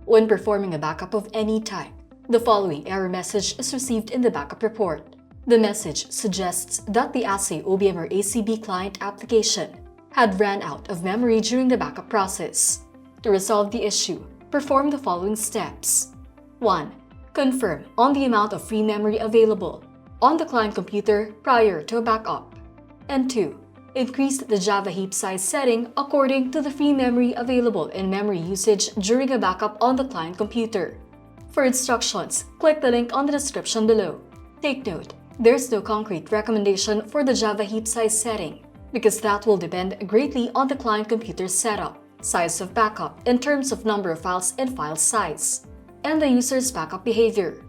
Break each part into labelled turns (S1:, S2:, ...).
S1: When performing a backup of any type, the following error message is received in the backup report. The message suggests that the ASCII OBM or ACB client application had ran out of memory during the backup process. To resolve the issue, perform the following steps. 1. Confirm on the amount of free memory available on the client computer prior to a backup. And 2. Increase the Java heap size setting according to the free memory available in memory usage during a backup on the client computer. For instructions, click the link on the description below. Take note, there's no concrete recommendation for the Java heap size setting because that will depend greatly on the client computer's setup, size of backup in terms of number of files and file size, and the user's backup behavior.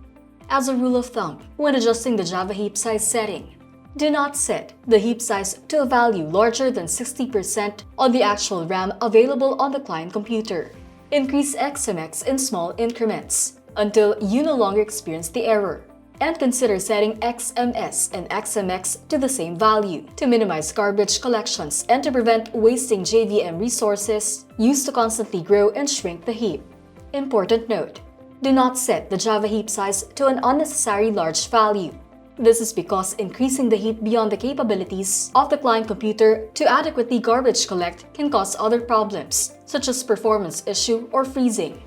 S1: As a rule of thumb, when adjusting the Java heap size setting, do not set the heap size to a value larger than 60% on the actual RAM available on the client computer. Increase XMX in small increments until you no longer experience the error, and consider setting XMS and XMX to the same value to minimize garbage collections and to prevent wasting JVM resources used to constantly grow and shrink the heap. Important note: do not set the Java heap size to an unnecessary large value. This is because increasing the heap beyond the capabilities of the client computer to adequately garbage collect can cause other problems, such as performance issue or freezing.